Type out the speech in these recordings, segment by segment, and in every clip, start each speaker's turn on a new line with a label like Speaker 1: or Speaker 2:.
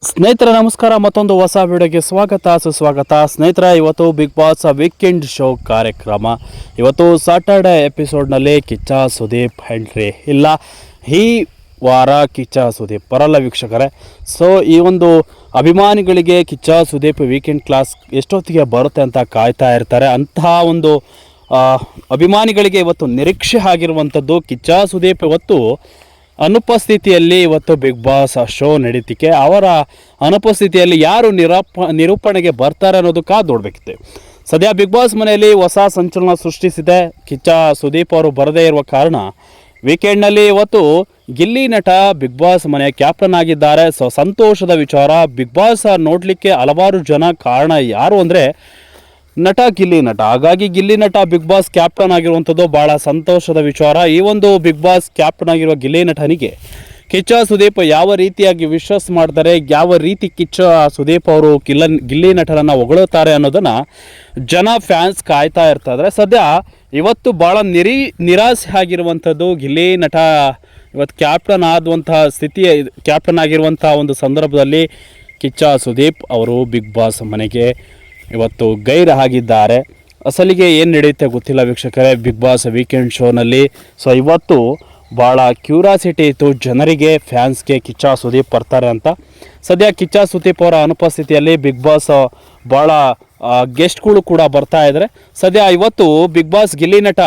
Speaker 1: ಸ್ನೇಹಿತರೆ ನಮಸ್ಕಾರ, ಮತ್ತೊಂದು ಹೊಸ ವಿಡಿಯೋಗೆ ಸುಸ್ವಾಗತ. ಸ್ನೇಹಿತರೆ, ಇವತ್ತು ಬಿಗ್ ಬಾಸ್ ವೀಕೆಂಡ್ ಶೋ ಕಾರ್ಯಕ್ರಮ. ಇವತ್ತು ಸಾಟರ್ಡೆ ಎಪಿಸೋಡ್ನಲ್ಲಿ ಕಿಚ್ಚ ಸುದೀಪ್ ಎಂಟ್ರಿ ಇಲ್ಲ. ಈ ವಾರ ಕಿಚ್ಚ ಸುದೀಪ್ ಬರಲ್ಲ ವೀಕ್ಷಕರೇ. ಸೊ ಈ ಒಂದು ಅಭಿಮಾನಿಗಳಿಗೆ ಕಿಚ್ಚ ಸುದೀಪ್ ವೀಕೆಂಡ್ ಕ್ಲಾಸ್ ಎಷ್ಟೊತ್ತಿಗೆ ಬರುತ್ತೆ ಅಂತ ಕಾಯ್ತಾ ಇರ್ತಾರೆ. ಅಂತಹ ಒಂದು ಅಭಿಮಾನಿಗಳಿಗೆ ಇವತ್ತು ನಿರೀಕ್ಷೆ ಆಗಿರುವಂಥದ್ದು ಕಿಚ್ಚ ಸುದೀಪ್ ಇವತ್ತು ಅನುಪಸ್ಥಿತಿಯಲ್ಲಿ ಇವತ್ತು ಬಿಗ್ ಬಾಸ್ ಶೋ ನಡೀತಿಕೆ. ಅವರ ಅನುಪಸ್ಥಿತಿಯಲ್ಲಿ ಯಾರು ನಿರೂಪಣೆಗೆ ಬರ್ತಾರೆ ಅನ್ನೋದು ಕಾದು ನೋಡಬೇಕಿತ್ತು. ಸದ್ಯ ಬಿಗ್ ಬಾಸ್ ಮನೆಯಲ್ಲಿ ಹೊಸ ಸಂಚಲನ ಸೃಷ್ಟಿಸಿದೆ. ಕಿಚ್ಚ ಸುದೀಪ್ ಅವರು ಬರದೇ ಇರುವ ಕಾರಣ ವೀಕೆಂಡ್ನಲ್ಲಿ ಇವತ್ತು ಗಿಲ್ಲಿ ನಟ ಬಿಗ್ ಬಾಸ್ ಮನೆ ಕ್ಯಾಪ್ಟನ್ ಆಗಿದ್ದಾರೆ. ಸೊ ಸಂತೋಷದ ವಿಚಾರ. ಬಿಗ್ ಬಾಸ್ ನೋಡಲಿಕ್ಕೆ ಹಲವಾರು ಜನ ಕಾರಣ ಯಾರು ಅಂದರೆ ನಟ ಗಿಲ್ಲಿ ನಟ. ಹಾಗಾಗಿ ಗಿಲ್ಲಿ ನಟ ಬಿಗ್ ಬಾಸ್ ಕ್ಯಾಪ್ಟನ್ ಆಗಿರುವಂಥದ್ದು ಭಾಳ ಸಂತೋಷದ ವಿಚಾರ. ಈ ಒಂದು ಬಿಗ್ ಬಾಸ್ ಕ್ಯಾಪ್ಟನ್ ಆಗಿರುವ ಗಿಲ್ಲಿ ನಟನಿಗೆ ಕಿಚ್ಚ ಸುದೀಪ್ ಯಾವ ರೀತಿಯಾಗಿ ವಿಶ್ವಾಸ ಮಾಡ್ತಾರೆ, ಯಾವ ರೀತಿ ಕಿಚ್ಚ ಸುದೀಪ್ ಅವರು ಗಿಲ್ಲಿ ನಟನನ್ನು ಹೊಗಳುತ್ತಾರೆ ಅನ್ನೋದನ್ನು ಜನ ಫ್ಯಾನ್ಸ್ ಕಾಯ್ತಾ ಇರ್ತಾಯಿದ್ದಾರೆ. ಸದ್ಯ ಇವತ್ತು ಭಾಳ ನಿರಾಸೆ ಆಗಿರುವಂಥದ್ದು ಗಿಲ್ಲಿ ನಟ ಇವತ್ತು ಕ್ಯಾಪ್ಟನ್ ಆದಂತಹ ಕ್ಯಾಪ್ಟನ್ ಆಗಿರುವಂಥ ಒಂದು ಸಂದರ್ಭದಲ್ಲಿ ಕಿಚ್ಚ ಸುದೀಪ್ ಅವರು ಬಿಗ್ ಬಾಸ್ ಮನೆಗೆ ಇವತ್ತು ಗೈರು ಆಗಿದ್ದಾರೆ. ಅಸಲಿಗೆ ಏನು ನಡೆಯುತ್ತೆ ಗೊತ್ತಿಲ್ಲ ವೀಕ್ಷಕರೇ ಬಿಗ್ ಬಾಸ್ ವೀಕೆಂಡ್ ಶೋನಲ್ಲಿ. ಸೊ ಇವತ್ತು ಭಾಳ ಕ್ಯೂರಿಯಾಸಿಟಿ ಇತ್ತು ಜನರಿಗೆ, ಫ್ಯಾನ್ಸ್ಗೆ ಕಿಚ್ಚ ಸುದೀಪ್ ಬರ್ತಾರೆ ಅಂತ. ಸದ್ಯ ಕಿಚ್ಚ ಸುದೀಪ್ ಅವರ ಅನುಪಸ್ಥಿತಿಯಲ್ಲಿ ಬಿಗ್ ಬಾಸ್ ಭಾಳ ಗೆಸ್ಟ್ಗಳು ಕೂಡ ಬರ್ತಾ ಇದ್ದಾರೆ. ಸದ್ಯ ಇವತ್ತು ಬಿಗ್ ಬಾಸ್ ಗಿಲ್ಲಿ ನಟ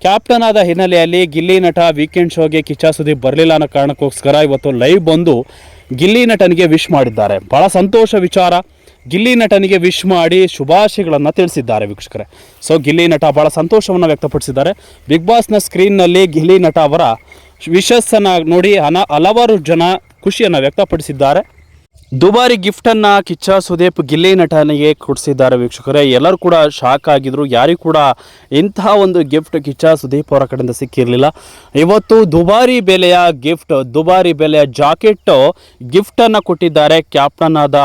Speaker 1: ಕ್ಯಾಪ್ಟನ್ ಆದ ಹಿನ್ನೆಲೆಯಲ್ಲಿ ಗಿಲ್ಲಿ ನಟ ವೀಕೆಂಡ್ ಶೋಗೆ ಕಿಚ್ಚ ಸುದೀಪ್ ಬರಲಿಲ್ಲ ಅನ್ನೋ ಕಾರಣಕ್ಕೋಸ್ಕರ ಇವತ್ತು ಲೈವ್ ಬಂದು ಗಿಲ್ಲಿ ನಟನಿಗೆ ವಿಶ್ ಮಾಡಿದ್ದಾರೆ. ಭಾಳ ಸಂತೋಷ ವಿಚಾರ. ಗಿಲ್ಲಿ ನಟನಿಗೆ ವಿಶ್ ಮಾಡಿ ಶುಭಾಶಯಗಳನ್ನು ತಿಳಿಸಿದ್ದಾರೆ ವೀಕ್ಷಕರೇ. ಸೊ ಗಿಲ್ಲಿ ನಟ ಭಾಳ ಸಂತೋಷವನ್ನು ವ್ಯಕ್ತಪಡಿಸಿದ್ದಾರೆ. ಬಿಗ್ ಬಾಸ್ನ ಸ್ಕ್ರೀನ್ನಲ್ಲಿ ಗಿಲ್ಲಿ ನಟ ಅವರ ವಿಶಸ್ಸನ್ನು ನೋಡಿ ಹಲವಾರು ಜನ ಖುಷಿಯನ್ನು ವ್ಯಕ್ತಪಡಿಸಿದ್ದಾರೆ. ದುಬಾರಿ ಗಿಫ್ಟನ್ನು ಕಿಚ್ಚ ಸುದೀಪ್ ಗಿಲ್ಲಿ ನಟನಿಗೆ ಕೊಡಿಸಿದ್ದಾರೆ ವೀಕ್ಷಕರೇ. ಎಲ್ಲರೂ ಕೂಡ ಶಾಕ್ ಆಗಿದ್ರು. ಯಾರಿಗೂ ಕೂಡ ಇಂತಹ ಒಂದು ಗಿಫ್ಟ್ ಕಿಚ್ಚ ಸುದೀಪ್ ಅವರ ಕಡೆಯಿಂದ ಸಿಕ್ಕಿರಲಿಲ್ಲ. ಇವತ್ತು ದುಬಾರಿ ಬೆಲೆಯ ಗಿಫ್ಟ್, ದುಬಾರಿ ಬೆಲೆಯ ಜಾಕೆಟ್ ಗಿಫ್ಟನ್ನು ಕೊಟ್ಟಿದ್ದಾರೆ. ಕ್ಯಾಪ್ಟನ್ ಆದ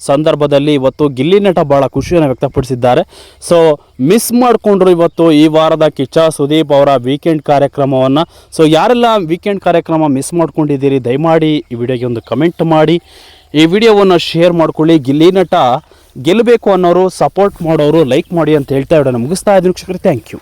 Speaker 1: ಸಂದರ್ಭದಲ್ಲಿ ಇವತ್ತು ಗಿಲ್ಲಿ ನಟ ಭಾಳ ಖುಷಿಯನ್ನು ವ್ಯಕ್ತಪಡಿಸಿದ್ದಾರೆ. ಸೊ ಮಿಸ್ ಮಾಡಿಕೊಂಡ್ರು ಇವತ್ತು ಈ ವಾರದ ಕಿಚ್ಚ ಸುದೀಪ್ ಅವರ ವೀಕೆಂಡ್ ಕಾರ್ಯಕ್ರಮವನ್ನು. ಸೊ ಯಾರೆಲ್ಲ ವೀಕೆಂಡ್ ಕಾರ್ಯಕ್ರಮ ಮಿಸ್ ಮಾಡ್ಕೊಂಡಿದ್ದೀರಿ ದಯಮಾಡಿ ಈ ವಿಡಿಯೋಗೆ ಒಂದು ಕಮೆಂಟ್ ಮಾಡಿ, ಈ ವಿಡಿಯೋವನ್ನು ಶೇರ್ ಮಾಡ್ಕೊಳ್ಳಿ. ಗಿಲ್ಲಿ ನಟ ಗೆಲ್ಲಬೇಕು ಅನ್ನೋರು, ಸಪೋರ್ಟ್ ಮಾಡೋರು ಲೈಕ್ ಮಾಡಿ ಅಂತ ಹೇಳ್ತಾ ವಿಡಿಯೋನ ಮುಗಿಸ್ತಾ ಇದ್ದೀನಿ ವೀಕ್ಷಕರೇ. Thank you.